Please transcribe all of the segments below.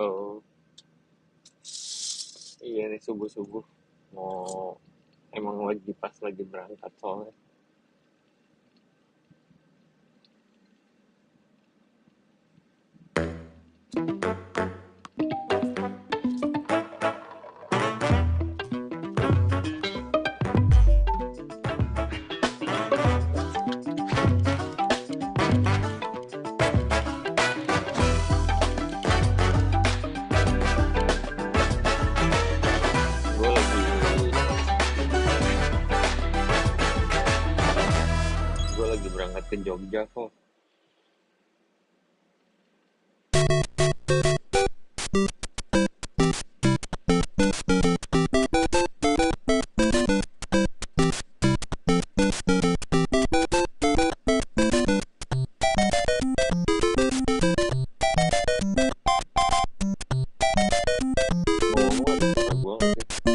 Oh, iya nih subuh-subuh mau emang lagi pas lagi berangkat soalnya. Gue lagi gue lagi berangkat ke Jogja kok. Ngomong ada suara gue nggak sih?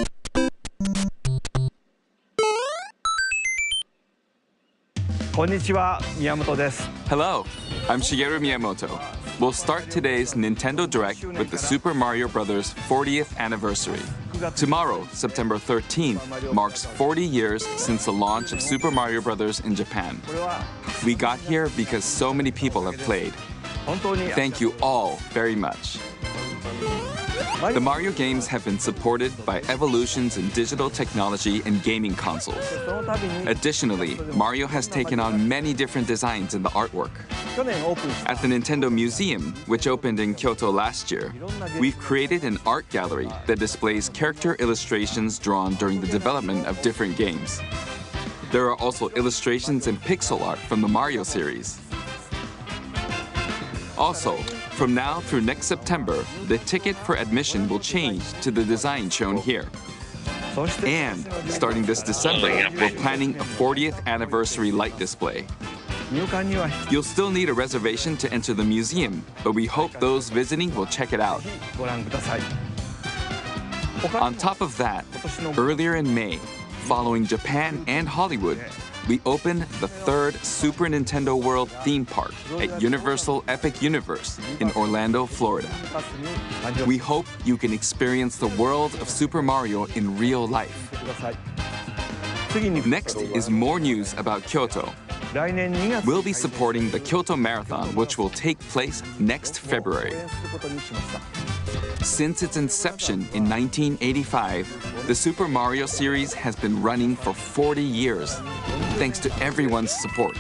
Konnichiwa, Miyamoto desu. Hello, I'm Shigeru Miyamoto. We'll start today's Nintendo Direct with the Super Mario Bros. 40th anniversary. Tomorrow, September 13th, marks 40 years since the launch of Super Mario Bros. In Japan. We got here because so many people have played. Thank you all very much. The Mario games have been supported by evolutions in digital technology and gaming consoles. Additionally, Mario has taken on many different designs in the artwork. At the Nintendo Museum, which opened in Kyoto last year, we've created an art gallery that displays character illustrations drawn during the development of different games. There are also illustrations and pixel art from the Mario series. Also, from now through next September, the ticket for admission will change to the design shown here. And starting this December, we're planning a 40th anniversary light display. You'll still need a reservation to enter the museum, but we hope those visiting will check it out. On top of that, earlier in May, following Japan and Hollywood, we opened the third Super Nintendo World theme park at Universal Epic Universe in Orlando, Florida. We hope you can experience the world of Super Mario in real life. Next is more news about Kyoto. We'll be supporting the Kyoto Marathon, which will take place next February. Since its inception in 1985, the Super Mario series has been running for 40 years, thanks to everyone's support.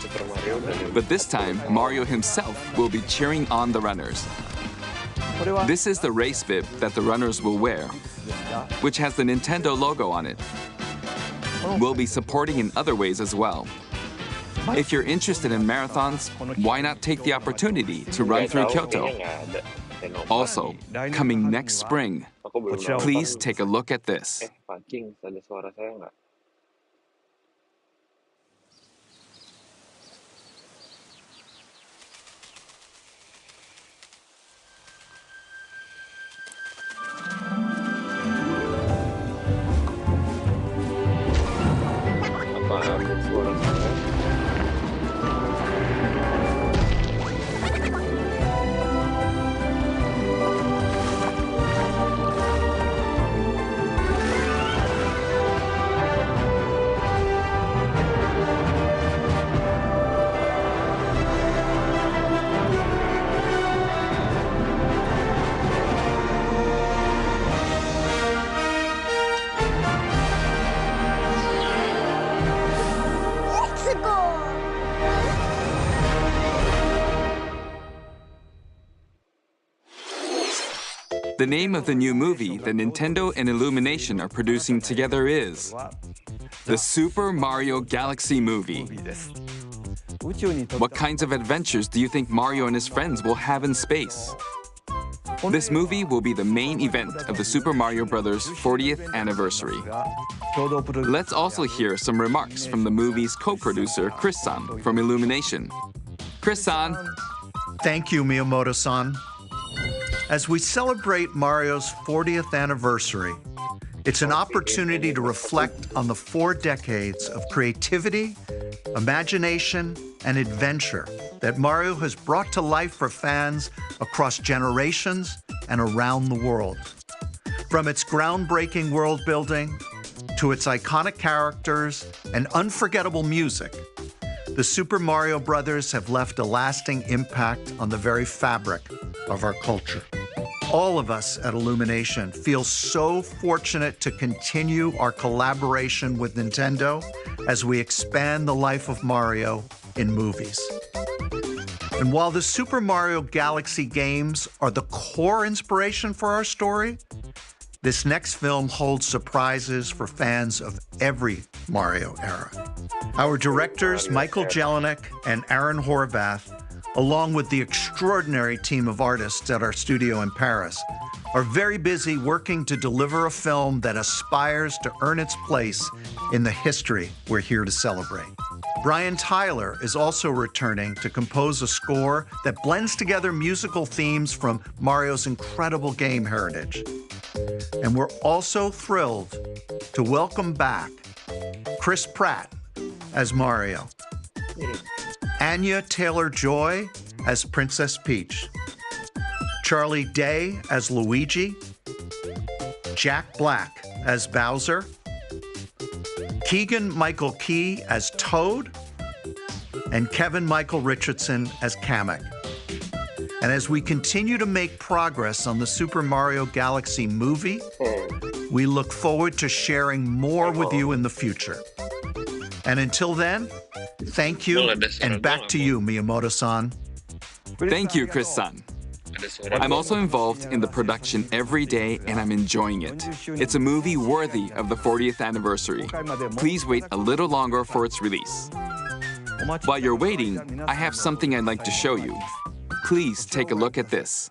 But this time, Mario himself will be cheering on the runners. This is the race bib that the runners will wear, which has the Nintendo logo on it. We'll be supporting in other ways as well. If you're interested in marathons, why not take the opportunity to run through Kyoto? Also, coming next spring, please take a look at this. Pak King, ada suara saya nggak? Apa ada suara saya? The name of the new movie that Nintendo and Illumination are producing together is the Super Mario Galaxy Movie. What kinds of adventures do you think Mario and his friends will have in space? This movie will be the main event of the Super Mario Bros. 40th anniversary. Let's also hear some remarks from the movie's co-producer, Chris-san, from Illumination. Chris-san. Thank you, Miyamoto-san. As we celebrate Mario's 40th anniversary, it's an opportunity to reflect on the 4 decades of creativity, imagination, and adventure that Mario has brought to life for fans across generations and around the world. From its groundbreaking world building to its iconic characters and unforgettable music, the Super Mario Brothers have left a lasting impact on the very fabric of our culture. All of us at Illumination feel so fortunate to continue our collaboration with Nintendo as we expand the life of Mario in movies. And while the Super Mario Galaxy games are the core inspiration for our story, this next film holds surprises for fans of every Mario era. Our directors, Michael Jelinek and Aaron Horvath, along with the extraordinary team of artists at our studio in Paris, are very busy working to deliver a film that aspires to earn its place in the history we're here to celebrate. Brian Tyler is also returning to compose a score that blends together musical themes from Mario's incredible game heritage. And we're also thrilled to welcome back Chris Pratt as Mario, Anya Taylor-Joy as Princess Peach, Charlie Day as Luigi, Jack Black as Bowser, Keegan-Michael Key as Toad, and Kevin Michael Richardson as Kamek. And as we continue to make progress on the Super Mario Galaxy movie, we look forward to sharing more with you in the future. And until then, thank you, and back to you, Miyamoto-san. Thank you, Chris-san. I'm also involved in the production every day, and I'm enjoying it. It's a movie worthy of the 40th anniversary. Please wait a little longer for its release. While you're waiting, I have something I'd like to show you. Please take a look at this.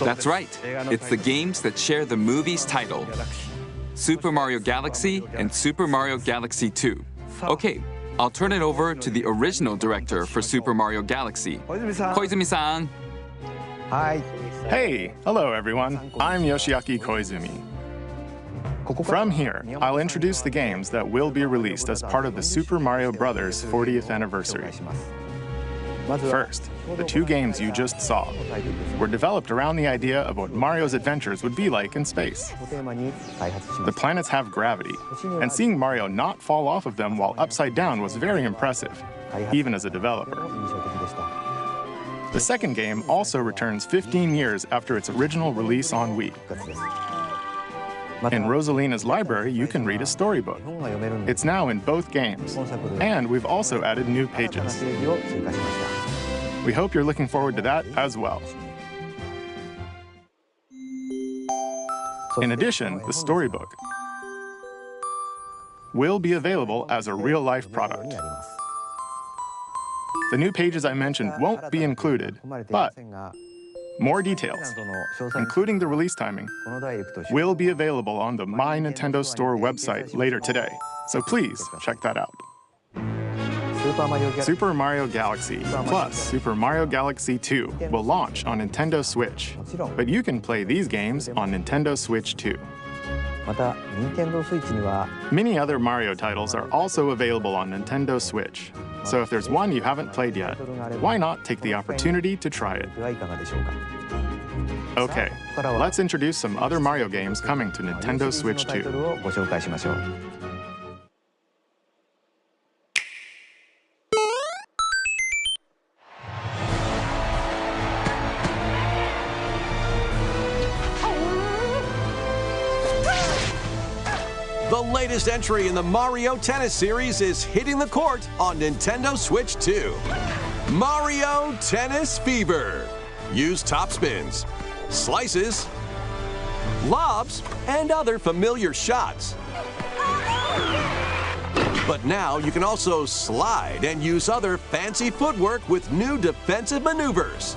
That's right. It's the games that share the movie's title. Super Mario Galaxy and Super Mario Galaxy 2. Okay, I'll turn it over to the original director for Super Mario Galaxy, Koizumi-san. Hi. Hey, hello everyone. I'm Yoshiaki Koizumi. From here, I'll introduce the games that will be released as part of the Super Mario Bros. 40th anniversary. First, the two games you just saw were developed around the idea of what Mario's adventures would be like in space. The planets have gravity, and seeing Mario not fall off of them while upside down was very impressive, even as a developer. The second game also returns 15 years after its original release on Wii. In Rosalina's library, you can read a storybook. It's now in both games, and we've also added new pages. We hope you're looking forward to that as well. In addition, the storybook will be available as a real-life product. The new pages I mentioned won't be included, but more details, including the release timing, will be available on the My Nintendo Store website later today, so please check that out. Super Mario Galaxy plus Super Mario Galaxy 2 will launch on Nintendo Switch, but you can play these games on Nintendo Switch too. Many other Mario titles are also available on Nintendo Switch, so if there's one you haven't played yet, why not take the opportunity to try it? Okay, let's introduce some other Mario games coming to Nintendo Switch 2. The latest entry in the Mario Tennis series is hitting the court on Nintendo Switch 2. Mario Tennis Fever. Use topspins, slices, lobs, and other familiar shots. But now you can also slide and use other fancy footwork with new defensive maneuvers.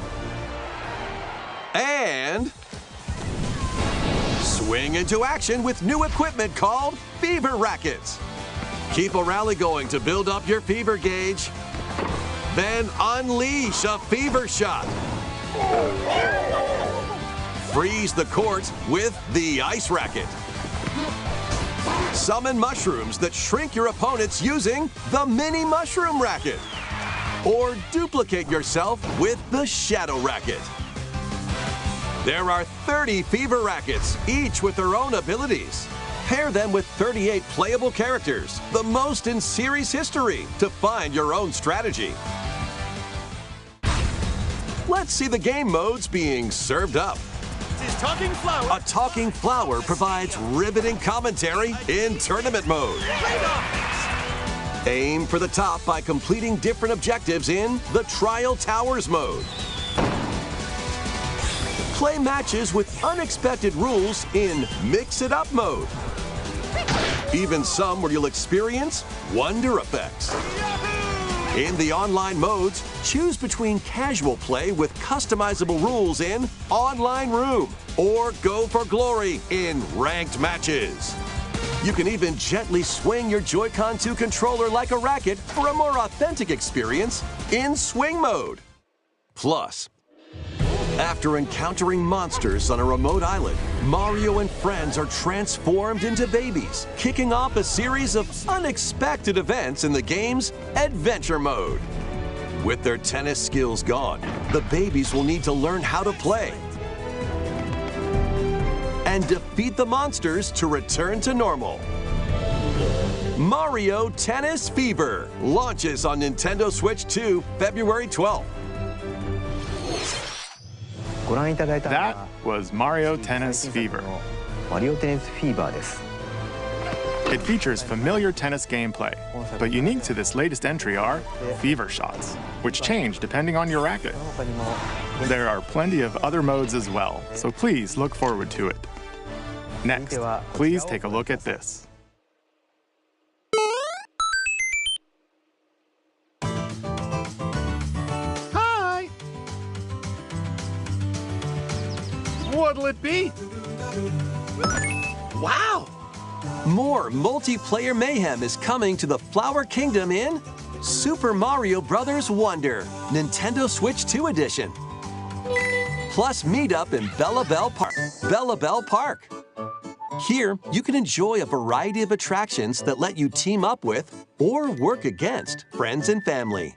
And swing into action with new equipment called Fever Rackets. Keep a rally going to build up your fever gauge. Then unleash a fever shot. Freeze the court with the Ice Racket. Summon mushrooms that shrink your opponents using the Mini Mushroom Racket. Or duplicate yourself with the Shadow Racket. There are 30 Fever Rackets, each with their own abilities. Pair them with 38 playable characters, the most in series history, to find your own strategy. Let's see the game modes being served up. A talking flower provides riveting commentary in tournament mode. Aim for the top by completing different objectives in the Trial Towers mode. Play matches with unexpected rules in Mix It Up mode. Even some where you'll experience wonder effects. In the online modes, choose between casual play with customizable rules in Online Room or go for glory in ranked matches. You can even gently swing your Joy-Con 2 controller like a racket for a more authentic experience in Swing mode. Plus, after encountering monsters on a remote island, Mario and friends are transformed into babies, kicking off a series of unexpected events in the game's Adventure mode. With their tennis skills gone, the babies will need to learn how to play and defeat the monsters to return to normal. Mario Tennis Fever launches on Nintendo Switch 2 February 12th. That was Mario Tennis Fever. It features familiar tennis gameplay, but unique to this latest entry are fever shots, which change depending on your racket. There are plenty of other modes as well, so please look forward to it. Next, please take a look at this. Hi! What'll it be? Wow! More multiplayer mayhem is coming to the Flower Kingdom in Super Mario Bros. Wonder, Nintendo Switch 2 Edition. Plus meet up in Bella Bell Park. Here, you can enjoy a variety of attractions that let you team up with or work against friends and family.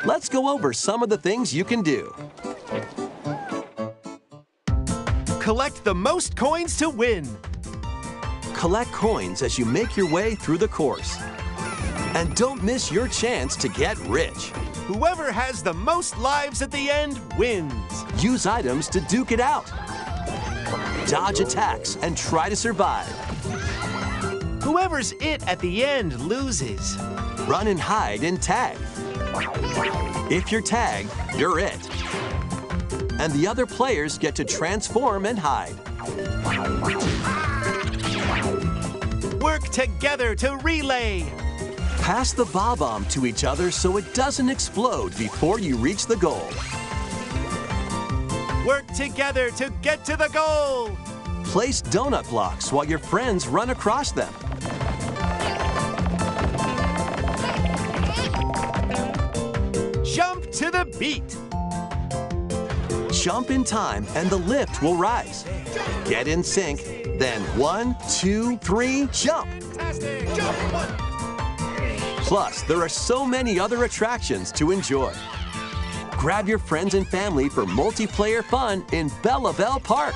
let's go over some of the things you can do. Collect the most coins to win. Collect coins as you make your way through the course. And don't miss your chance to get rich. Whoever has the most lives at the end wins. Use items to duke it out. Dodge attacks and try to survive. Whoever's it at the end loses. Run and hide and tag. If you're tagged, you're it. And the other players get to transform and hide. Work together to relay. Pass the bomb to each other so it doesn't explode before you reach the goal. Work together to get to the goal. Place donut blocks while your friends run across them. Jump to the beat. Jump in time and the lift will rise. Get in sync, then 1, 2, 3, jump! Plus, there are so many other attractions to enjoy. Grab your friends and family for multiplayer fun in Bell Park.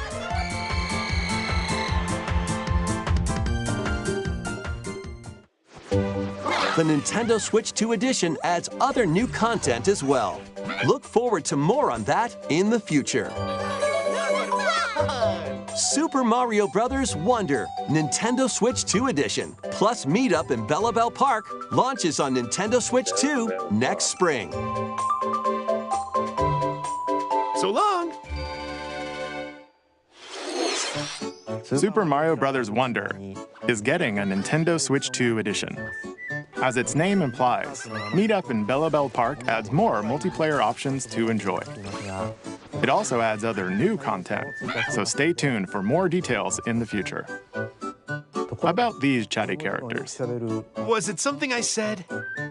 The Nintendo Switch 2 edition adds other new content as well. Look forward to more on that in the future. Super Mario Bros. Wonder, Nintendo Switch 2 edition, plus Meet Up in Bell Park launches on Nintendo Switch 2 next spring. So long. Super Mario Bros. Wonder is getting a Nintendo Switch 2 edition. As its name implies, Meet Up in Bell Park adds more multiplayer options to enjoy. It also adds other new content, so stay tuned for more details in the future. About these chatty characters. Was it something I said?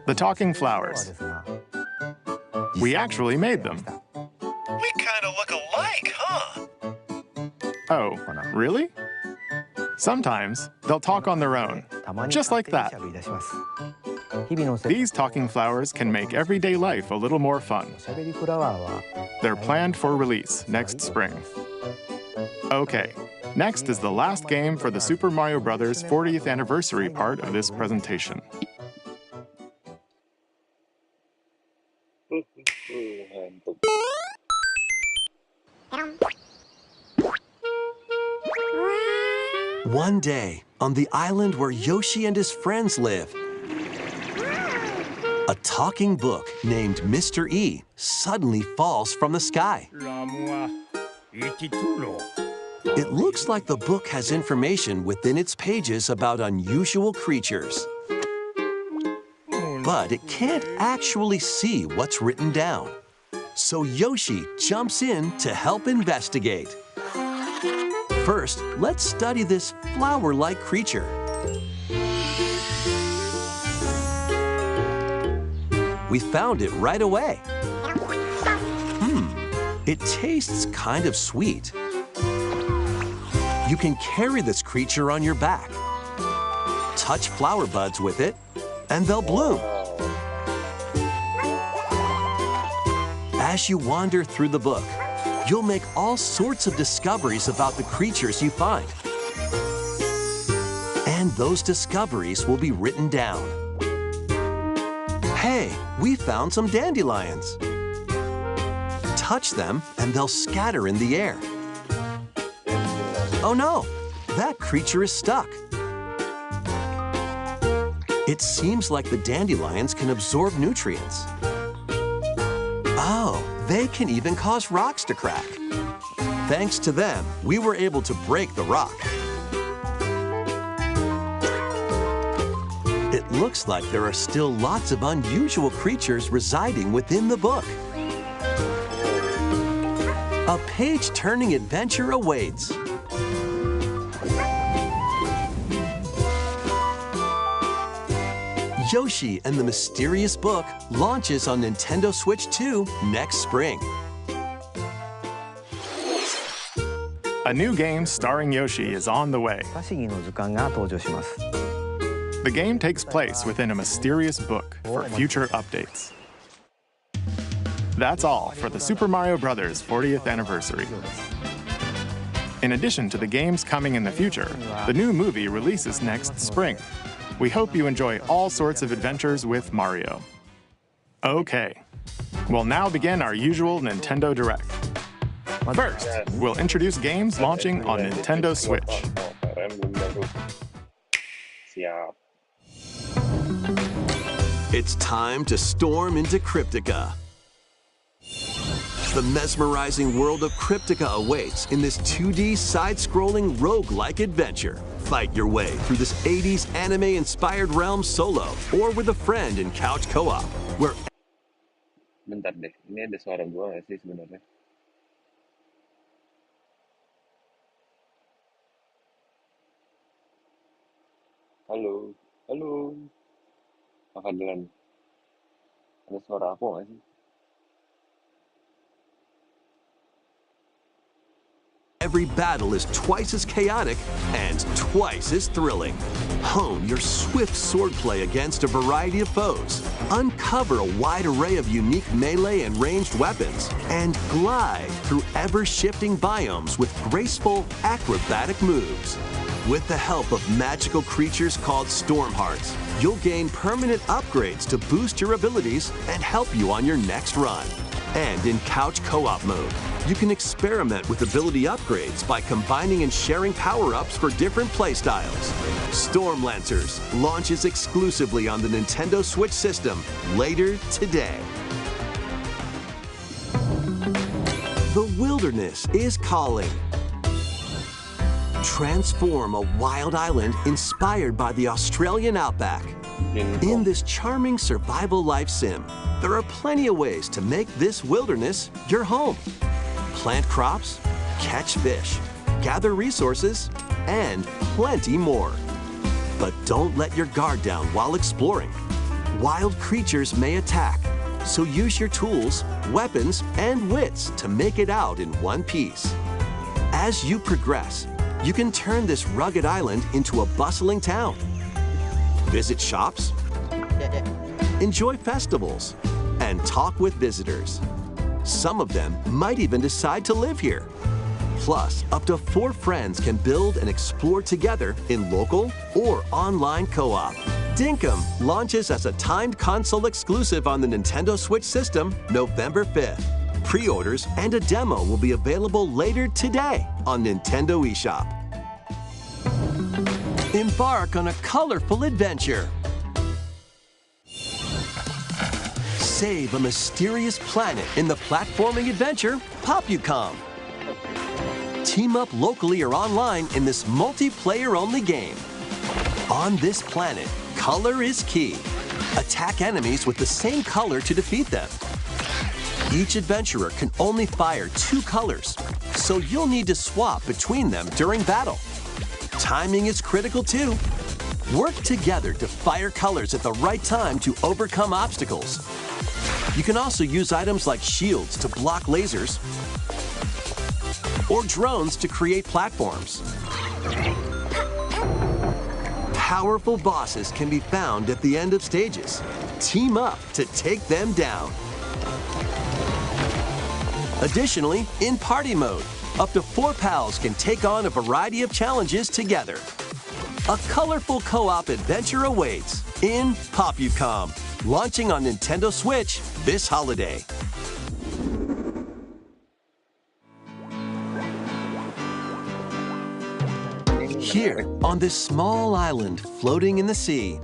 The talking flowers. We actually made them. We kind of look alike, huh? Oh, really? Sometimes they'll talk on their own, just like that. These talking flowers can make everyday life a little more fun. They're planned for release next spring. Okay, next is the last game for the Super Mario Bros. 40th anniversary part of this presentation. One day, on the island where Yoshi and his friends live, a talking book named Mr. E suddenly falls from the sky. It looks like the book has information within its pages about unusual creatures. But it can't actually see what's written down. So Yoshi jumps in to help investigate. First, let's study this flower-like creature. We found it right away. It tastes kind of sweet. You can carry this creature on your back. Touch flower buds with it, and they'll bloom. As you wander through the book, you'll make all sorts of discoveries about the creatures you find. And those discoveries will be written down. Hey, we found some dandelions. Touch them and they'll scatter in the air. Oh no, that creature is stuck. It seems like the dandelions can absorb nutrients. Oh, they can even cause rocks to crack. Thanks to them, we were able to break the rock. It looks like there are still lots of unusual creatures residing within the book. A page-turning adventure awaits. Yoshi and the Mysterious Book launches on Nintendo Switch 2 next spring. A new game starring Yoshi is on the way. The game takes place within a mysterious book for future updates. That's all for the Super Mario Bros. 40th anniversary. In addition to the games coming in the future, the new movie releases next spring. We hope you enjoy all sorts of adventures with Mario. Okay, we'll now begin our usual Nintendo Direct. First, we'll introduce games launching on Nintendo Switch. Siap. It's time to storm into Cryptica. The mesmerizing world of Cryptica awaits in this 2D side-scrolling roguelike adventure. Fight your way through this 80s anime-inspired realm solo or with a friend in couch co-op, where Bentar deh, ini ada suara gua nggak sih sebenarnya? Halo, halo. Makan duluan. Ada suara aku nggak sih? every battle is twice as chaotic and twice as thrilling. Hone your swift swordplay against a variety of foes. Uncover a wide array of unique melee and ranged weapons. And glide through ever-shifting biomes with graceful, acrobatic moves. With the help of magical creatures called Storm Hearts, you'll gain permanent upgrades to boost your abilities and help you on your next run. And in couch co-op mode, you can experiment with ability upgrades by combining and sharing power-ups for different playstyles. Storm Lancers launches exclusively on the Nintendo Switch system later today. The wilderness is calling. Transform a wild island inspired by the Australian outback. In this charming survival life sim, there are plenty of ways to make this wilderness your home. Plant crops, catch fish, gather resources, and plenty more. But don't let your guard down while exploring. Wild creatures may attack, so use your tools, weapons, and wits to make it out in one piece. As you progress, you can turn this rugged island into a bustling town. Visit shops, enjoy festivals, and talk with visitors. Some of them might even decide to live here. Plus, up to 4 friends can build and explore together in local or online co-op. Dinkum launches as a timed console exclusive on the Nintendo Switch system November 5th. Pre-orders and a demo will be available later today on Nintendo eShop. Embark on a colorful adventure. Save a mysterious planet in the platforming adventure Bapackgame. Team up locally or online in this multiplayer-only game. On this planet, color is key. Attack enemies with the same color to defeat them. Each adventurer can only fire 2 colors, so you'll need to swap between them during battle. Timing is critical too. Work together to fire colors at the right time to overcome obstacles. You can also use items like shields to block lasers or drones to create platforms. Powerful bosses can be found at the end of stages. Team up to take them down. Additionally, in party mode, up to 4 pals can take on a variety of challenges together. A colorful co-op adventure awaits in Bapackgame, launching on Nintendo Switch this holiday. Here, on this small island floating in the sea,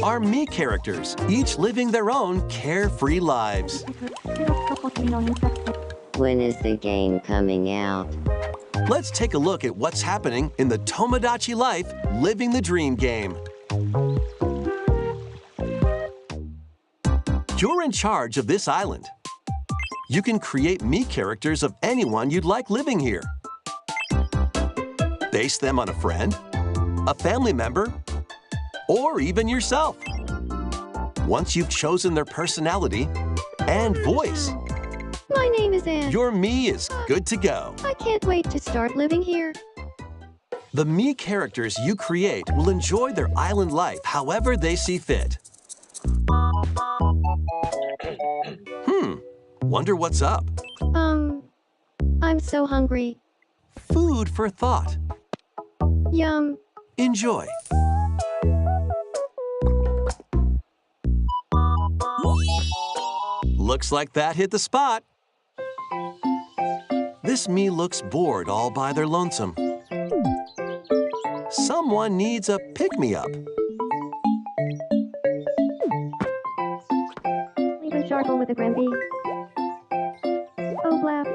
are me characters, each living their own carefree lives. When is the game coming out? Let's take a look at what's happening in the Tomodachi Life Living the Dream game. You're in charge of this island. You can create me characters of anyone you'd like living here. Base them on a friend, a family member, or even yourself. Once you've chosen their personality and voice, My name is Anne. your me is good to go. I can't wait to start living here. The me characters you create will enjoy their island life however they see fit. Wonder what's up? I'm so hungry. Food for thought. Yum. Enjoy. Looks like that hit the spot. This me looks bored all by their lonesome. Someone needs a pick-me-up. Leave a charcoal with a Gramby. Oh, blap.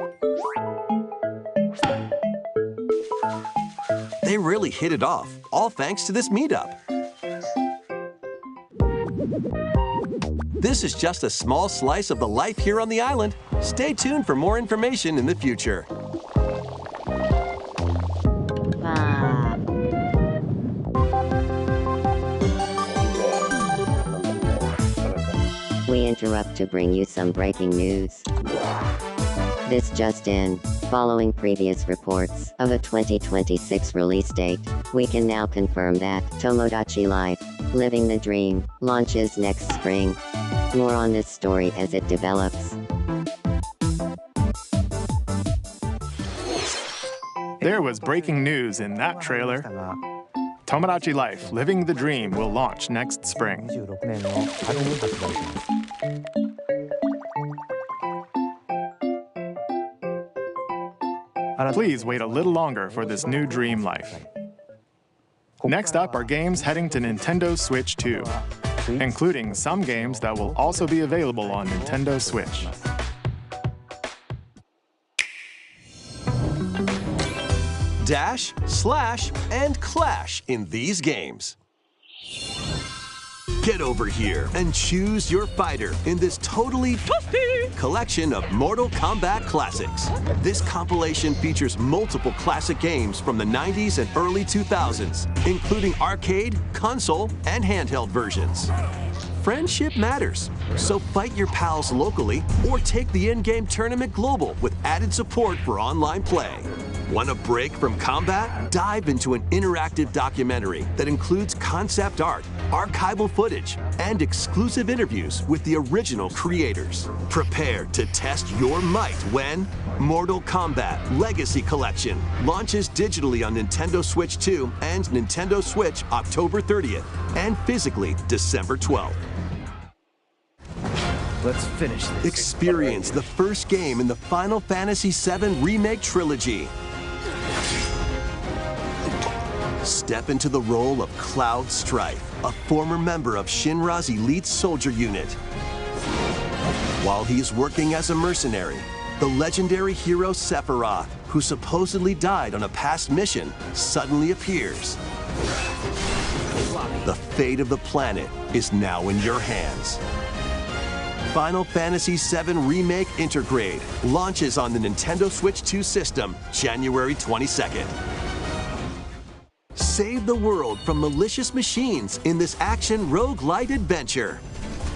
They really hit it off, all thanks to this meetup. This is just a small slice of the life here on the island. Stay tuned for more information in the future. We interrupt to bring you some breaking news. This just in. Following previous reports of a 2026 release date, we can now confirm that Tomodachi Life, Living the Dream, launches next spring. More on this story as it develops. There was breaking news in that trailer. Tomodachi Life, Living the Dream will launch next spring. Please wait a little longer for this new dream life. Next up are games heading to Nintendo Switch 2, including some games that will also be available on Nintendo Switch. Dash, slash, and clash in these games. Get over here and choose your fighter in this totally toasty collection of Mortal Kombat classics. This compilation features multiple classic games from the 90s and early 2000s, including arcade, console, and handheld versions. Friendship matters, so fight your pals locally or take the in-game tournament global with added support for online play. Want a break from combat? Dive into an interactive documentary that includes concept art, archival footage, and exclusive interviews with the original creators. Prepare to test your might when Mortal Kombat Legacy Collection launches digitally on Nintendo Switch 2 and Nintendo Switch October 30th and physically December 12th. Let's finish this. Experience the first game in the Final Fantasy VII Remake Trilogy. Step into the role of Cloud Strife, a former member of Shinra's elite soldier unit. While he's working as a mercenary, the legendary hero Sephiroth, who supposedly died on a past mission, suddenly appears. The fate of the planet is now in your hands. Final Fantasy VII Remake Intergrade launches on the Nintendo Switch 2 system January 22nd. Save the world from malicious machines in this action roguelite adventure.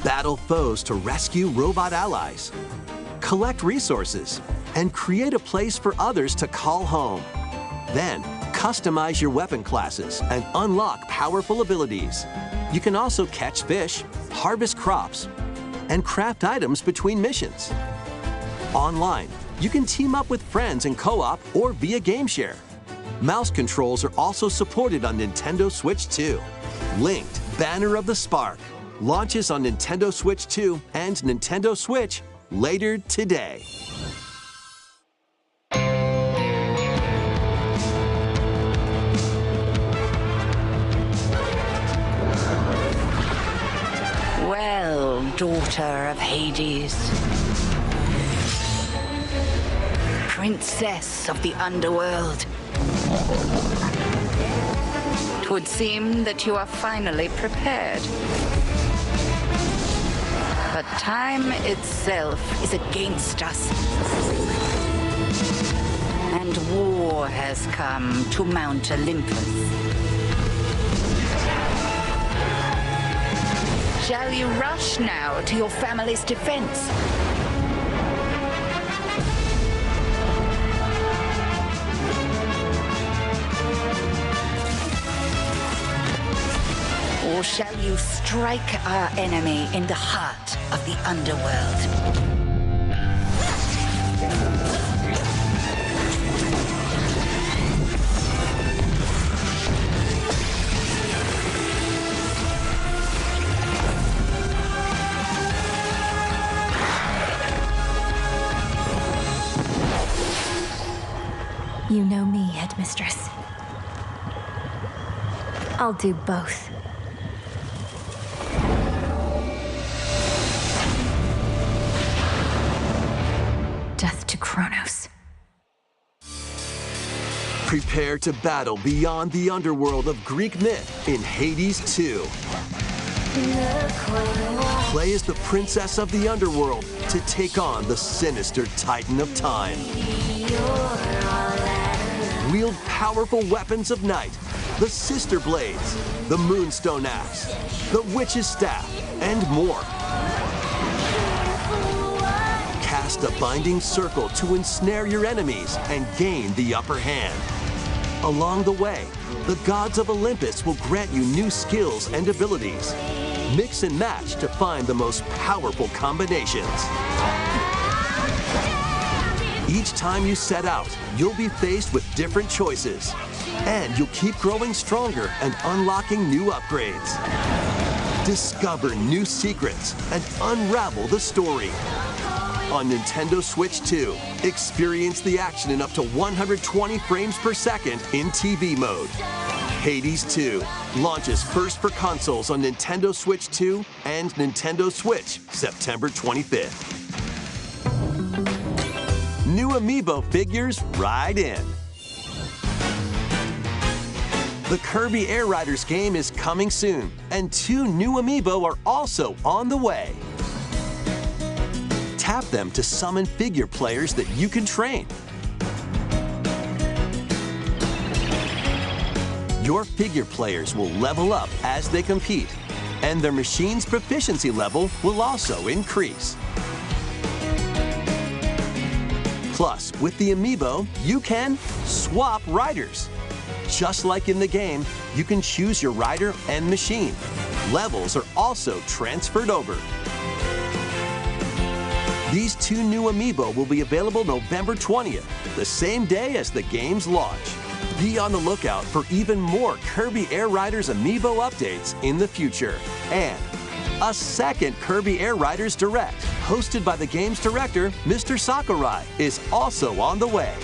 Battle foes to rescue robot allies. Collect resources and create a place for others to call home. Then, customize your weapon classes and unlock powerful abilities. You can also catch fish, harvest crops, and craft items between missions. Online, you can team up with friends in co-op or via game share. Mouse controls are also supported on Nintendo Switch 2. Linked Banner of the Spark launches on Nintendo Switch 2 and Nintendo Switch later today. Well, daughter of Hades, princess of the underworld, 'twould seem that you are finally prepared. But time itself is against us, and war has come to Mount Olympus. Shall you rush now to your family's defense? Or shall you strike our enemy in the heart of the underworld? You know me, Headmistress. I'll do both. Death to Kronos. Prepare to battle beyond the underworld of Greek myth in Hades 2. Play as the princess of the underworld to take on the sinister titan of time. Wield powerful weapons of night, the Sister Blades, the Moonstone Axe, the Witch's Staff, and more. Cast a binding circle to ensnare your enemies and gain the upper hand. Along the way, the gods of Olympus will grant you new skills and abilities. Mix and match to find the most powerful combinations. Each time you set out, you'll be faced with different choices. And you'll keep growing stronger and unlocking new upgrades. Discover new secrets and unravel the story. On Nintendo Switch 2, experience the action in up to 120 frames per second in TV mode. Hades 2 launches first for consoles on Nintendo Switch 2 and Nintendo Switch September 25th. New Amiibo figures ride in. The Kirby Air Riders game is coming soon, and 2 new Amiibo are also on the way. Tap them to summon figure players that you can train. Your figure players will level up as they compete, and their machine's proficiency level will also increase. Plus, with the Amiibo, you can swap riders. Just like in the game, you can choose your rider and machine. Levels are also transferred over. These 2 new Amiibo will be available November 20th, the same day as the game's launch. Be on the lookout for even more Kirby Air Riders Amiibo updates in the future. And a second Kirby Air Riders Direct, hosted by the game's director, Mr. Sakurai, is also on the way.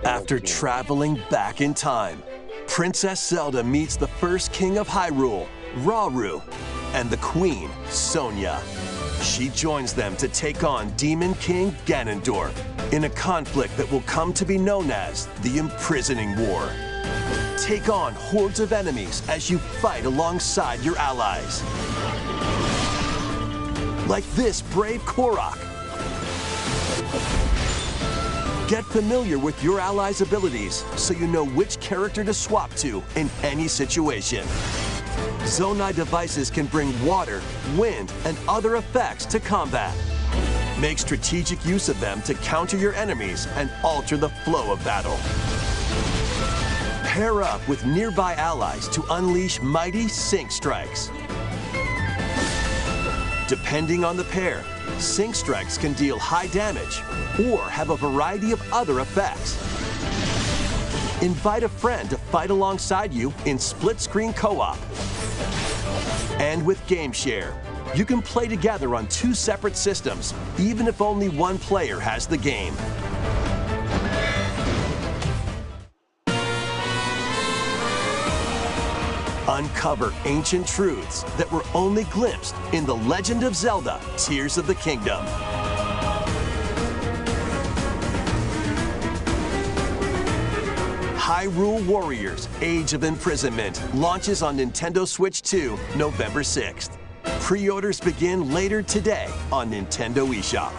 After traveling back in time, Princess Zelda meets the first king of Hyrule, Rauru, and the queen, Sonia. She joins them to take on Demon King Ganondorf in a conflict that will come to be known as the Imprisoning War. Take on hordes of enemies as you fight alongside your allies. Like this brave Korok. Get familiar with your allies' abilities so you know which character to swap to in any situation. Zonai devices can bring water, wind, and other effects to combat. Make strategic use of them to counter your enemies and alter the flow of battle. Pair up with nearby allies to unleash mighty sync strikes. Depending on the pair, sync strikes can deal high damage or have a variety of other effects. Invite a friend to fight alongside you in split-screen co-op. And with Game Share, you can play together on 2 separate systems, even if only one player has the game. Uncover ancient truths that were only glimpsed in The Legend of Zelda: Tears of the Kingdom. Hyrule Warriors: Age of Imprisonment launches on Nintendo Switch 2 November 6th. Pre-orders begin later today on Nintendo eShop.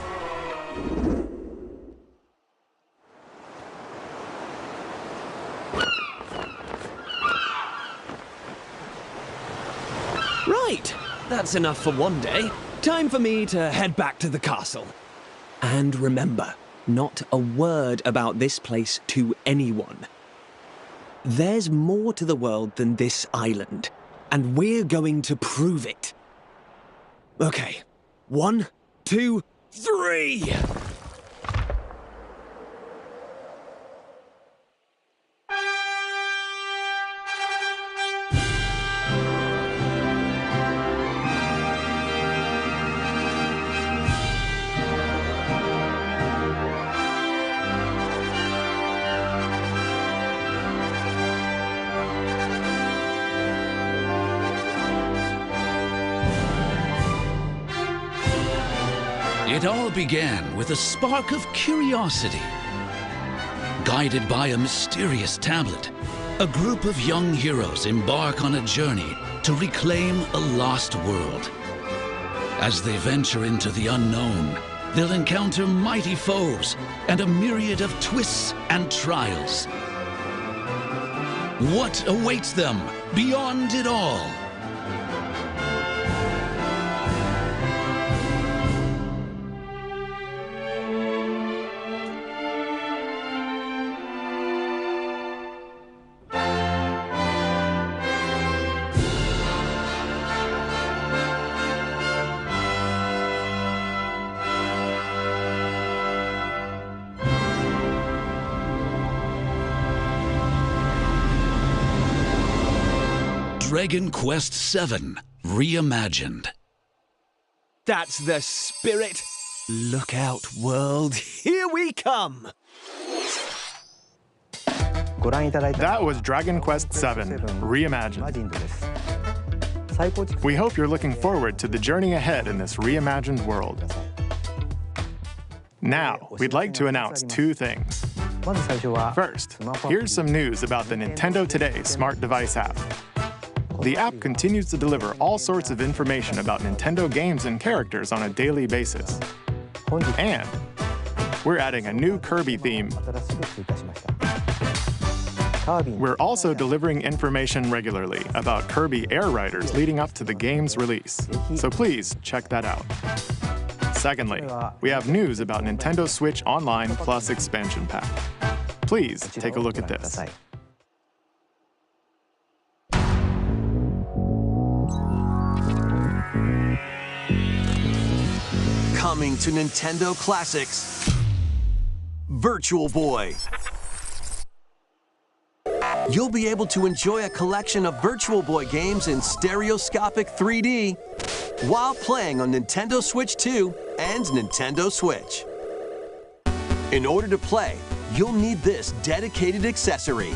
that's enough for one day. Time for me to head back to the castle. And remember, not a word about this place to anyone. There's more to the world than this island, and we're going to prove it. Okay, 1, 2, 3! It all began with a spark of curiosity. Guided by a mysterious tablet, a group of young heroes embark on a journey to reclaim a lost world. As they venture into the unknown, they'll encounter mighty foes and a myriad of twists and trials. What awaits them beyond it all? Dragon Quest VII Reimagined. That's the spirit. Look out, world. Here we come. That was Dragon Quest VII Reimagined. We hope you're looking forward to the journey ahead in this reimagined world. Now, we'd like to announce 2 things. First, here's some news about the Nintendo Today smart device app. The app continues to deliver all sorts of information about Nintendo games and characters on a daily basis. And we're adding a new Kirby theme. We're also delivering information regularly about Kirby Air Riders leading up to the game's release, so please check that out. Secondly, we have news about Nintendo Switch Online Plus Expansion Pack. Please take a look at this. Coming to Nintendo Classics, Virtual Boy. You'll be able to enjoy a collection of Virtual Boy games in stereoscopic 3D while playing on Nintendo Switch 2 and Nintendo Switch. In order to play, you'll need this dedicated accessory.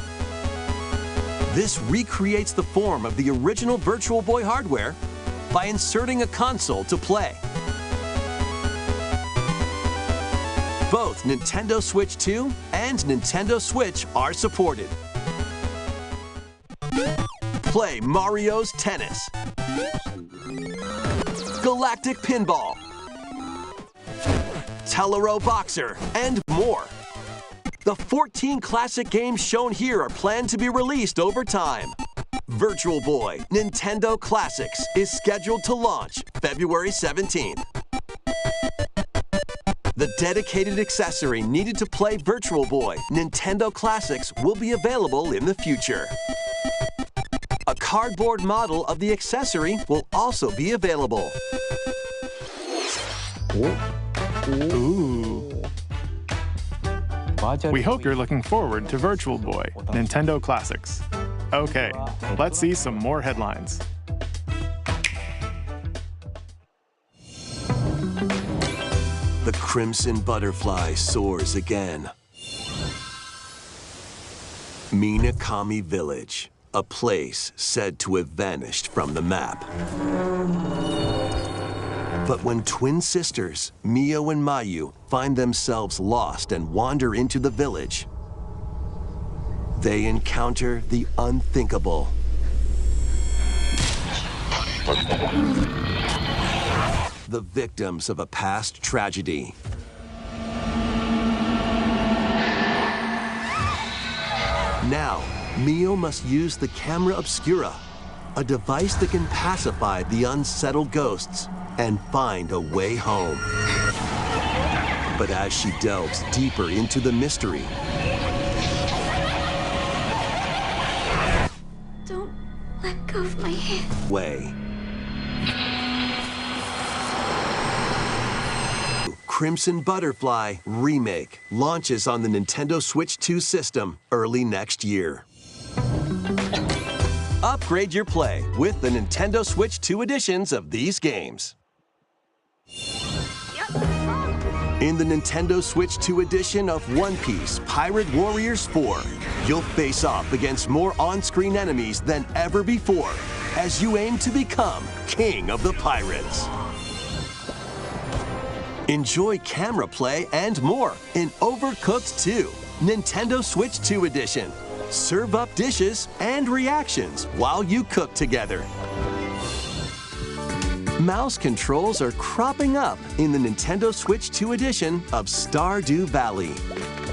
This recreates the form of the original Virtual Boy hardware by inserting a console to play. Both Nintendo Switch 2 and Nintendo Switch are supported. Play Mario's Tennis, Galactic Pinball, Tellero Boxer, and more. The 14 classic games shown here are planned to be released over time. Virtual Boy Nintendo Classics is scheduled to launch February 17th. The dedicated accessory needed to play Virtual Boy Nintendo Classics will be available in the future. A cardboard model of the accessory will also be available. Ooh. We hope you're looking forward to Virtual Boy Nintendo Classics. Okay, let's see some more headlines. The Crimson Butterfly soars again. Minakami Village, a place said to have vanished from the map. But when twin sisters, Mio and Mayu, find themselves lost and wander into the village, they encounter the unthinkable. The victims of a past tragedy. Now, Mio must use the camera obscura, a device that can pacify the unsettled ghosts and find a way home. But as she delves deeper into the mystery, Don't let go of my hand. way. Crimson Butterfly Remake launches on the Nintendo Switch 2 system early next year. Upgrade your play with the Nintendo Switch 2 editions of these games. In the Nintendo Switch 2 edition of One Piece Pirate Warriors 4, you'll face off against more on-screen enemies than ever before as you aim to become King of the Pirates. Enjoy camera play and more in Overcooked 2, Nintendo Switch 2 edition. Serve up dishes and reactions while you cook together. Mouse controls are cropping up in the Nintendo Switch 2 edition of Stardew Valley.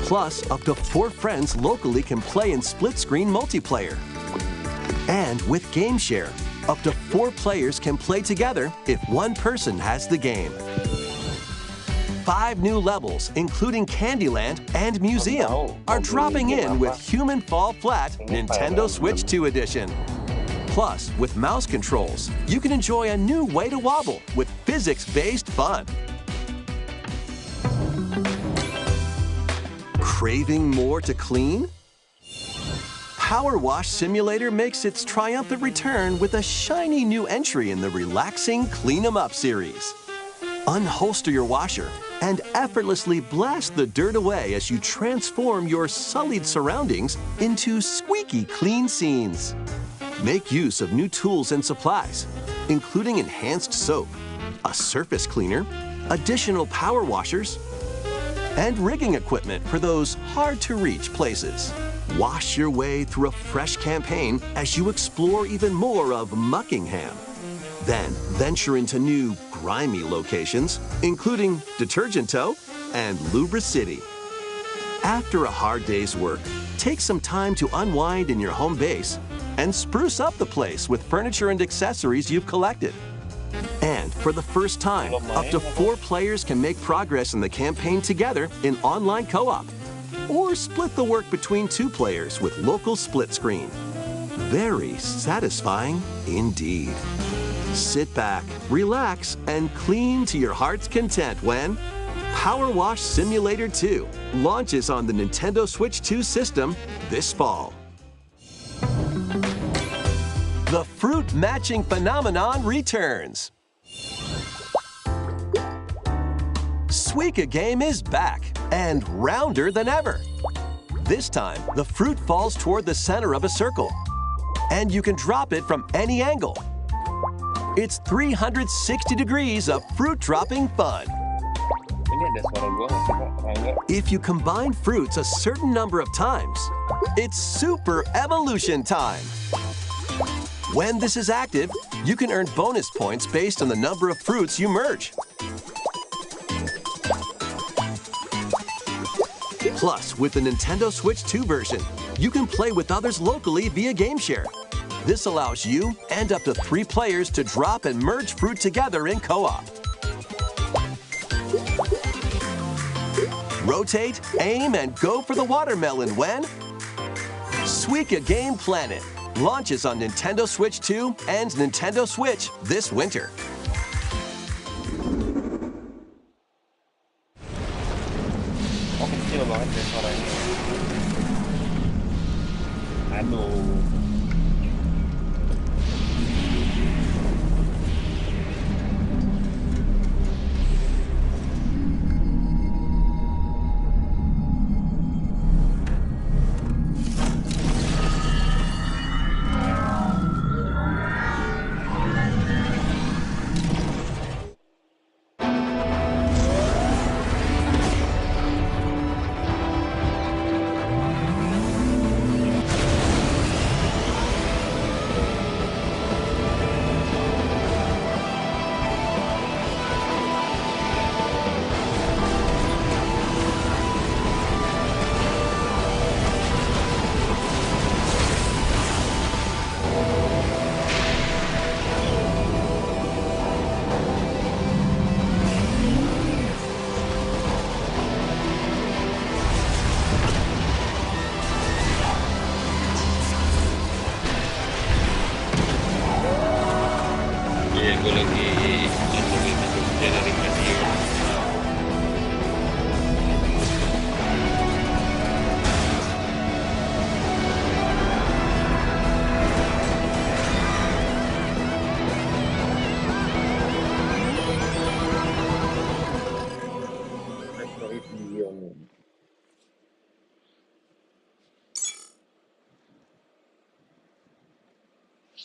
Plus, up to 4 friends locally can play in split-screen multiplayer. And with Game Share, up to 4 players can play together if one person has the game. 5 new levels, including Candyland and Museum, are dropping in with Human Fall Flat Nintendo Switch 2 edition. Plus, with mouse controls, you can enjoy a new way to wobble with physics-based fun. Craving more to clean? Power Wash Simulator makes its triumphant return with a shiny new entry in the relaxing Clean 'em Up series. Unholster your washer and effortlessly blast the dirt away as you transform your sullied surroundings into squeaky clean scenes. Make use of new tools and supplies, including enhanced soap, a surface cleaner, additional power washers, and rigging equipment for those hard-to-reach places. Wash your way through a fresh campaign as you explore even more of Muckingham. Then venture into new, grimy locations, including Detergento and Lubra City. After a hard day's work, take some time to unwind in your home base and spruce up the place with furniture and accessories you've collected. And for the first time, up to 4 players can make progress in the campaign together in online co-op, or split the work between 2 players with local split screen. Very satisfying indeed. Sit back, relax, and clean to your heart's content when Power Wash Simulator 2 launches on the Nintendo Switch 2 system this fall. The fruit matching phenomenon returns. Bapackgame is back and rounder than ever. This time, the fruit falls toward the center of a circle, and you can drop it from any angle. It's 360 degrees of fruit dropping fun. If you combine fruits a certain number of times, it's super evolution time. When this is active, you can earn bonus points based on the number of fruits you merge. Plus, with the Nintendo Switch 2 version, you can play with others locally via Game Share. This allows you and up to 3 players to drop and merge fruit together in co-op. Rotate, aim, and go for the watermelon when Bapackgame Planet launches on Nintendo Switch 2 and Nintendo Switch this winter. Oh, kecil banget ya suaranya. Aduh.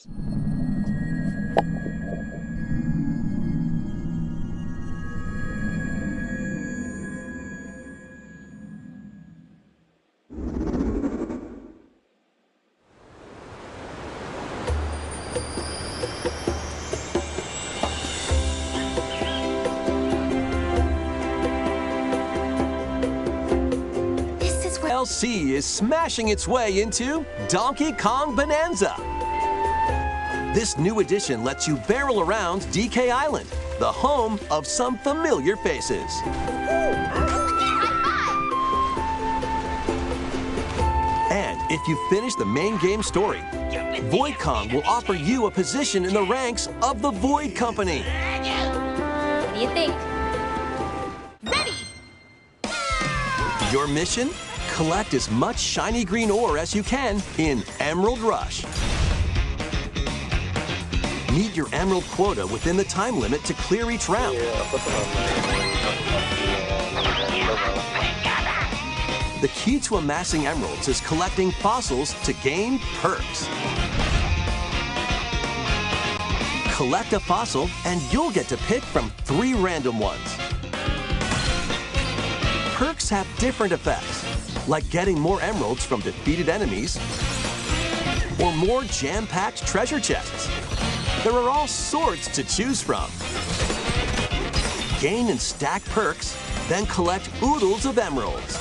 DLC is smashing its way into Donkey Kong Bonanza. This new edition lets you barrel around DK Island, the home of some familiar faces. And if you finish the main game story, Void Kong will offer you a position in the ranks of the Void Company. What do you think? Ready! Your mission? Collect as much shiny green ore as you can in Emerald Rush. Meet your emerald quota within the time limit to clear each round. The key to amassing emeralds is collecting fossils to gain perks. Collect a fossil and you'll get to pick from 3 random ones. Perks have different effects, like getting more emeralds from defeated enemies or more jam-packed treasure chests. There are all sorts to choose from. Gain and stack perks, then collect oodles of emeralds.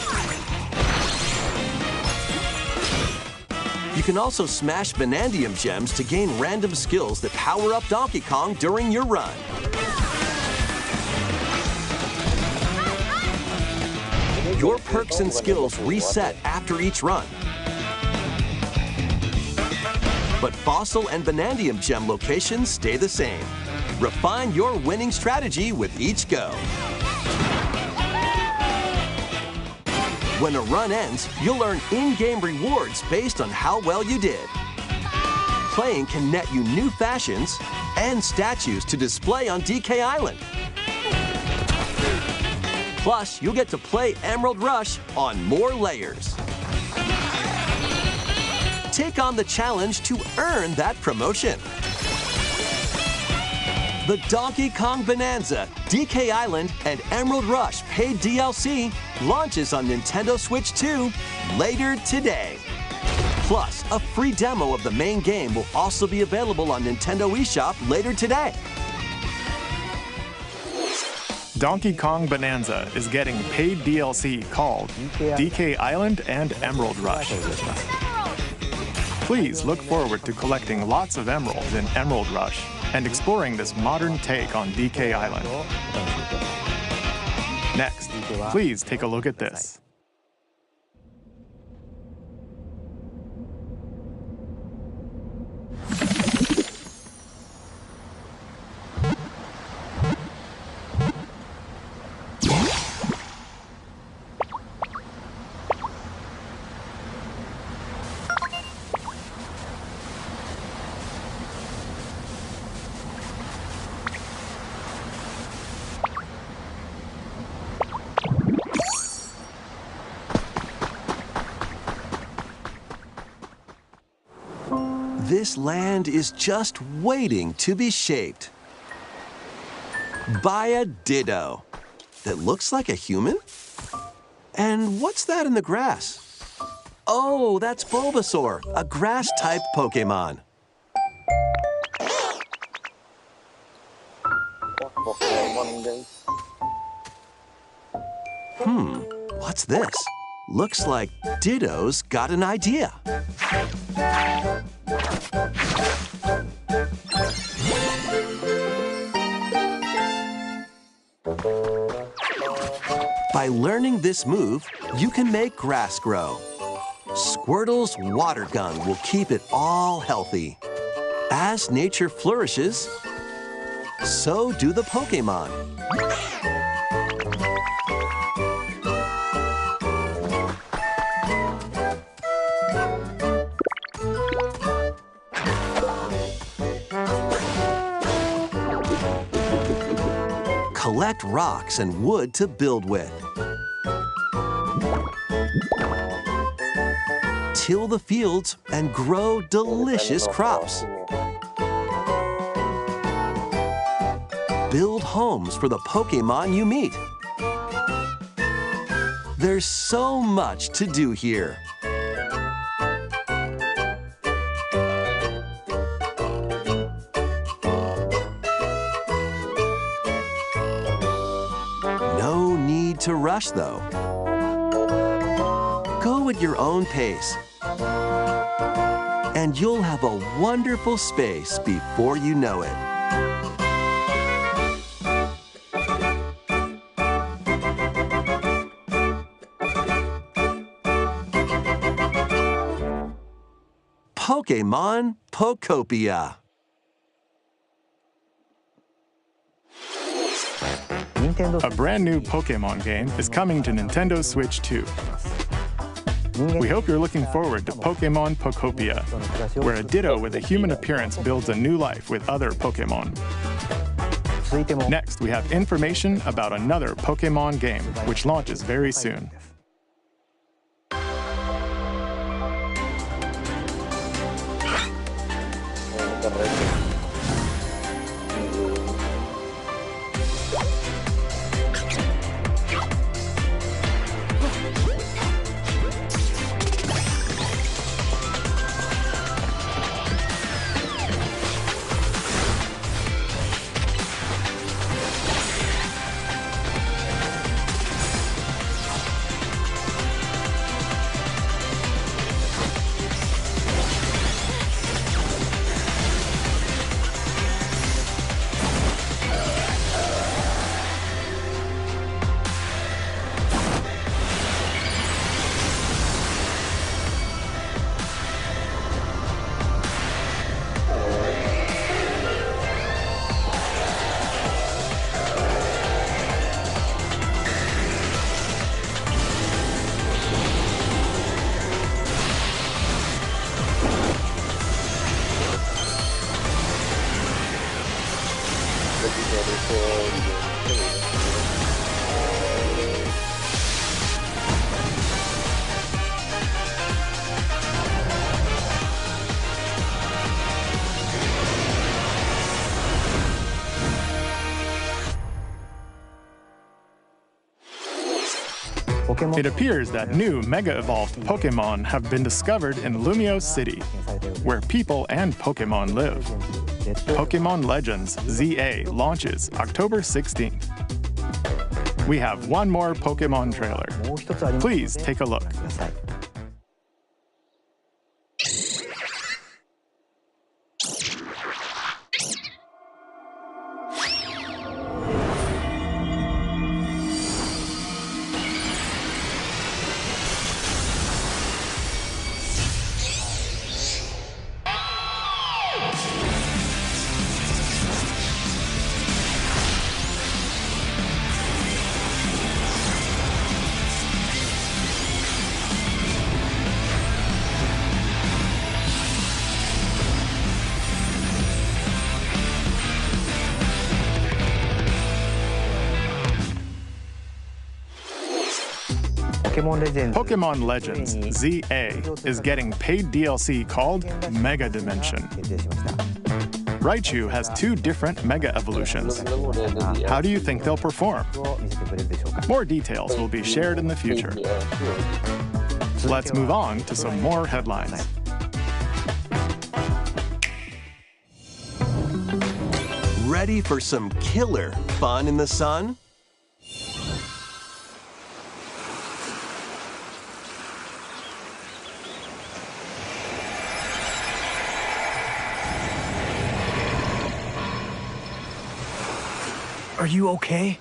You can also smash Vanadium gems to gain random skills that power up Donkey Kong during your run. Your perks and skills reset after each run. But Fossil and Vanadium gem locations stay the same. Refine your winning strategy with each go. When a run ends, you'll earn in-game rewards based on how well you did. Playing can net you new fashions and statues to display on DK Island. Plus, you'll get to play Emerald Rush on more layers. Take on the challenge to earn that promotion. The Donkey Kong Bonanza, DK Island, and Emerald Rush paid DLC launches on Nintendo Switch 2 later today. Plus, a free demo of the main game will also be available on Nintendo eShop later today. Donkey Kong Bonanza is getting paid DLC called DK Island and Emerald Rush. Please look forward to collecting lots of emeralds in Emerald Rush and exploring this modern take on DK Island. Next, please take a look at this. This land is just waiting to be shaped by a Ditto that looks like a human. And what's that in the grass? Oh, that's Bulbasaur, a grass-type Pokemon. What's this? Looks like Ditto's got an idea. By learning this move, you can make grass grow. Squirtle's water gun will keep it all healthy. As nature flourishes, so do the Pokemon. Collect rocks and wood to build with. Till the fields and grow delicious crops. build homes for the Pokemon you meet. There's so much to do here. No need to rush, though. Go at your own pace, and you'll have a wonderful space before you know it. Pokemon Pokopia. A brand new Pokemon game is coming to Nintendo Switch 2. We hope you're looking forward to Pokemon Pokopia, where a Ditto with a human appearance builds a new life with other Pokemon. Next, we have information about another Pokemon game, which launches very soon. It appears that new Mega-Evolved Pokemon have been discovered in Lumiose City, where people and Pokemon live. Pokemon Legends ZA launches October 16th. We have one more Pokemon trailer. Please take a look. Pokemon Legends ZA is getting paid DLC called Mega Dimension. Raichu has 2 different Mega Evolutions. How do you think they'll perform? More details will be shared in the future. Let's move on to some more headlines. Ready for some killer fun in the sun? Are you okay?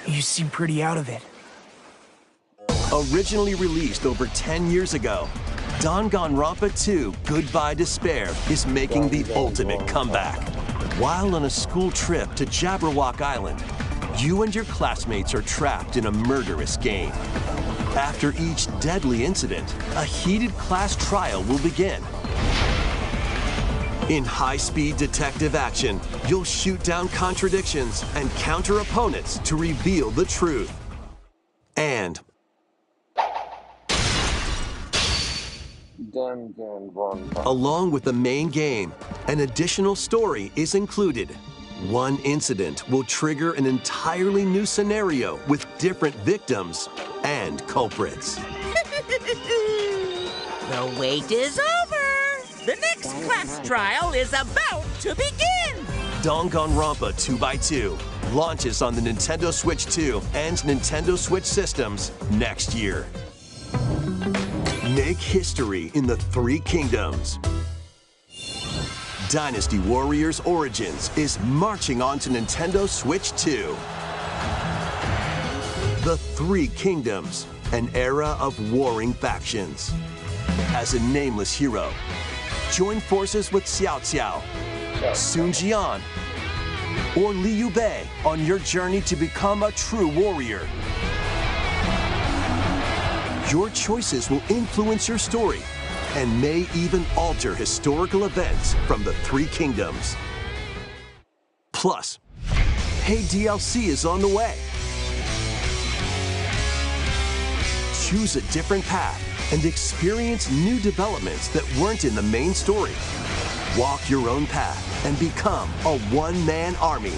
You seem pretty out of it. Originally released over 10 years ago, Danganronpa 2 Goodbye Despair is making the ultimate comeback. While on a school trip to Jabberwock Island, you and your classmates are trapped in a murderous game. After each deadly incident, a heated class trial will begin. In high-speed detective action, you'll shoot down contradictions and counter opponents to reveal the truth. And along with the main game, an additional story is included. One incident will trigger an entirely new scenario with different victims and culprits. The wait is over! The next class trial is about to begin! Danganronpa 2x2 launches on the Nintendo Switch 2 and Nintendo Switch systems next year. Make history in the Three Kingdoms. Dynasty Warriors Origins is marching on to Nintendo Switch 2. The Three Kingdoms, an era of warring factions. As a nameless hero, join forces with Xiao Xiao, Sun Jian, or Liu Bei on your journey to become a true warrior. Your choices will influence your story and may even alter historical events from the Three Kingdoms. Plus, paid DLC is on the way. Choose a different path and experience new developments that weren't in the main story. Walk your own path and become a one-man army.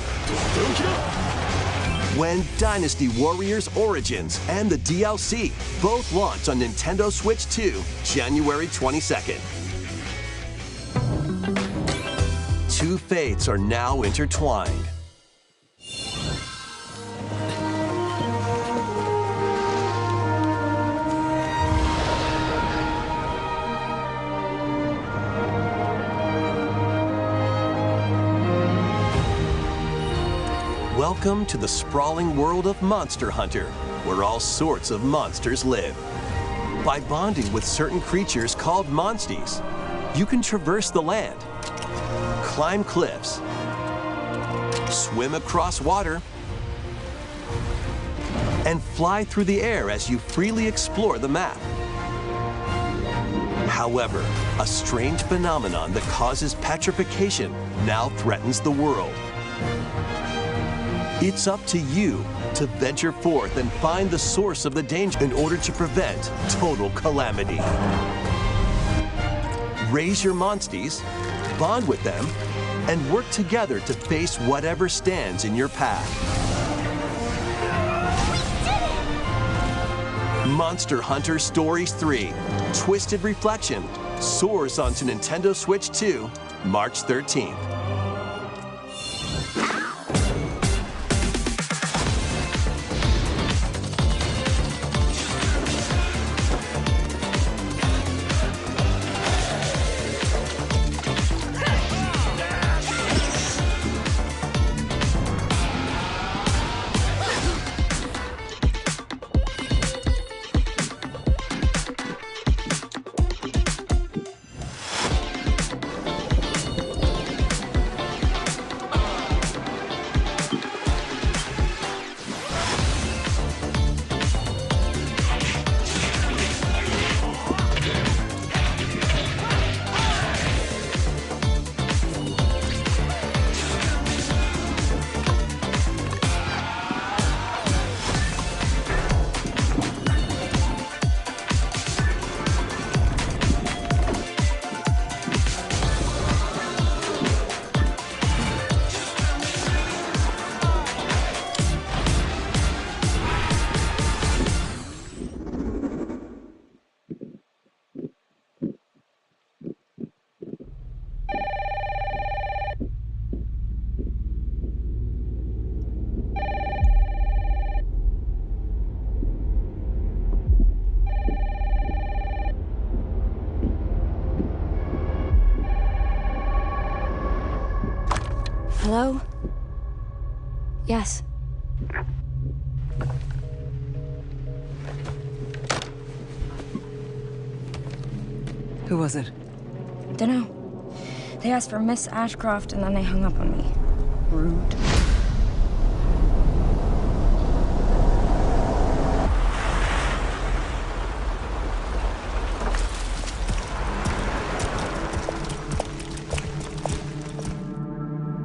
When Dynasty Warriors Origins and the DLC both launch on Nintendo Switch 2, January 22nd. Two fates are now intertwined. Welcome to the sprawling world of Monster Hunter, where all sorts of monsters live. By bonding with certain creatures called monsties, you can traverse the land, climb cliffs, swim across water, and fly through the air as you freely explore the map. However, a strange phenomenon that causes petrification now threatens the world. It's up to you to venture forth and find the source of the danger in order to prevent total calamity. Raise your monsties, bond with them, and work together to face whatever stands in your path. Monster Hunter Stories 3: Twisted Reflection soars onto Nintendo Switch 2, March 13th. Hello? Yes. Who was it? Dunno. They asked for Miss Ashcroft and then they hung up on me. Rude.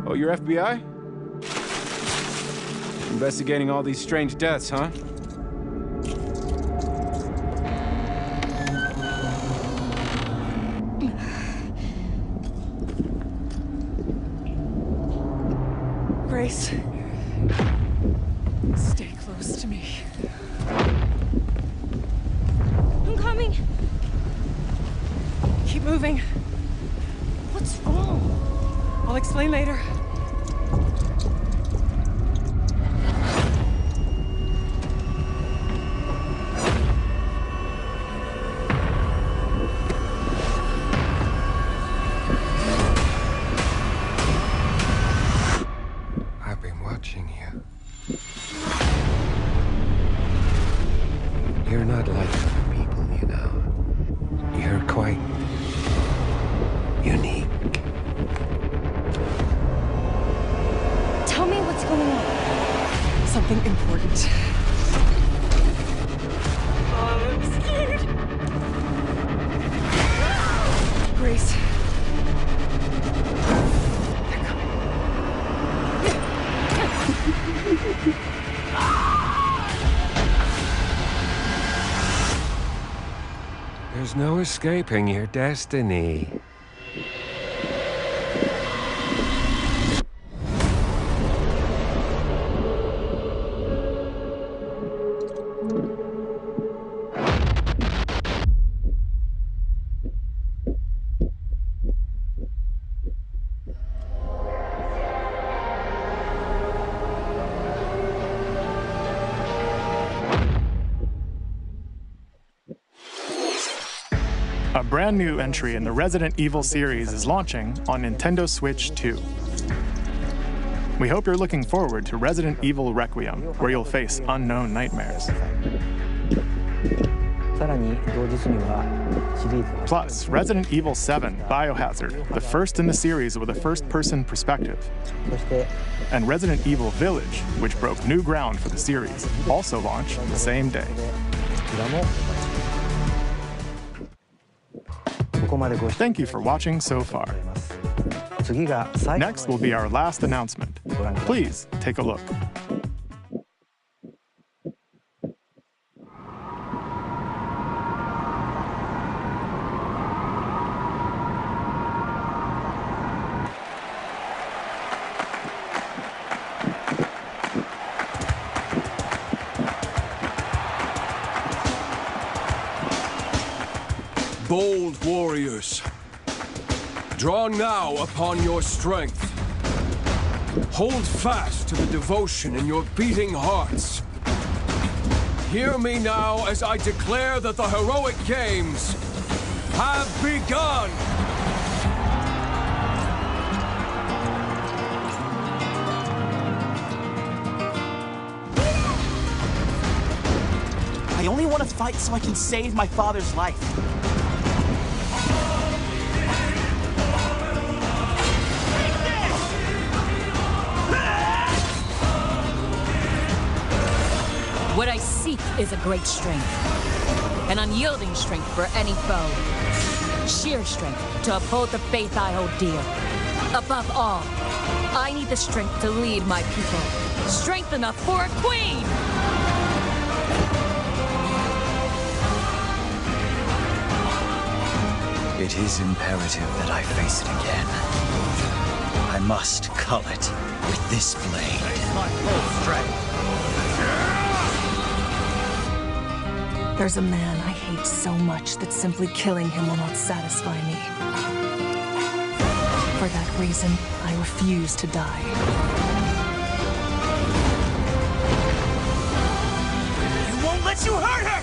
Oh, you're FBI? Investigating all these strange deaths, huh? moving. What's wrong? I'll explain later. I've been watching you. You're not like other people, you know. You're quite unique. Tell me what's going on. Something important. I'm scared. Grace. There's no escaping your destiny. A brand new entry in the Resident Evil series is launching on Nintendo Switch 2. We hope you're looking forward to Resident Evil Requiem, where you'll face unknown nightmares. Plus, Resident Evil 7 Biohazard, the first in the series with a first-person perspective. And Resident Evil Village, which broke new ground for the series, also launched the same day. Thank you for watching so far. Next will be our last announcement. Please take a look. Bold warriors, draw now upon your strength. Hold fast to the devotion in your beating hearts. Hear me now as I declare that the heroic games have begun! I only want to fight so I can save my father's life. What I seek is a great strength. An unyielding strength for any foe. Sheer strength to uphold the faith I hold dear. Above all, I need the strength to lead my people. Strength enough for a queen! It is imperative that I face it again. I must cull it with this blade. My full strength. There's a man I hate so much that simply killing him will not satisfy me. For that reason, I refuse to die. I won't let you hurt her!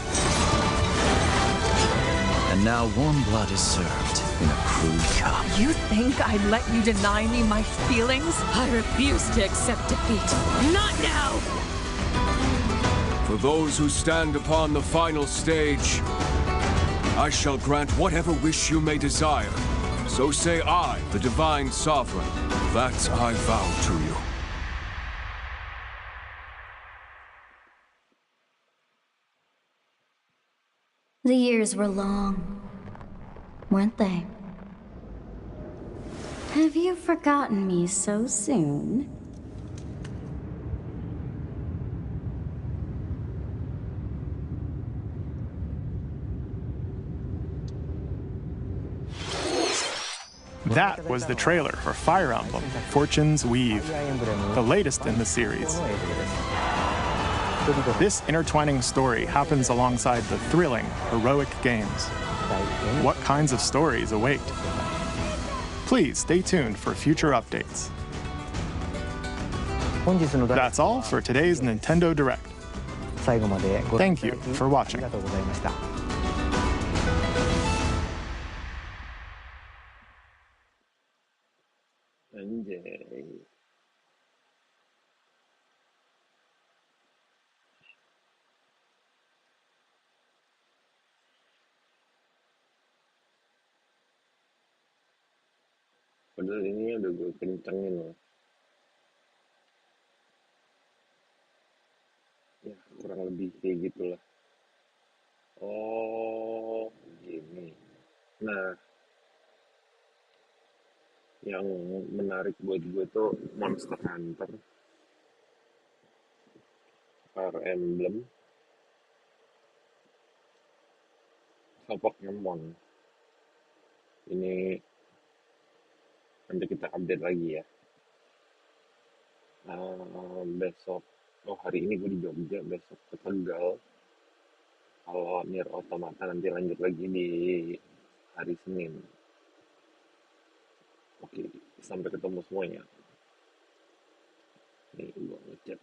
And now warm blood is served in a crude cup. You think I'd let you deny me my feelings? I refuse to accept defeat. Not now! For those who stand upon the final stage, I shall grant whatever wish you may desire. So say I, the Divine Sovereign, that I vow to you. The years were long, weren't they? Have you forgotten me so soon? That was the trailer for Fire Emblem, Fortune's Weave, the latest in the series. This intertwining story happens alongside the thrilling, heroic games. What kinds of stories await? Please stay tuned for future updates. That's all for today's Nintendo Direct. Thank you for watching. Anjay. Padahal ini udah gue kencengin loh. Ya, kurang lebih kayak gitulah. Oh, gini. Nah, yang menarik buat gue tuh Monster Hunter, Fire Emblem, sama Pokemon. Ini nanti kita update lagi ya. Besok, hari ini gue di Jogja, besok ke Tegal. Kalau Nier Automata nanti lanjut lagi di hari Senin. Oke, sampai ketemu semuanya. Nih, gue ngechat.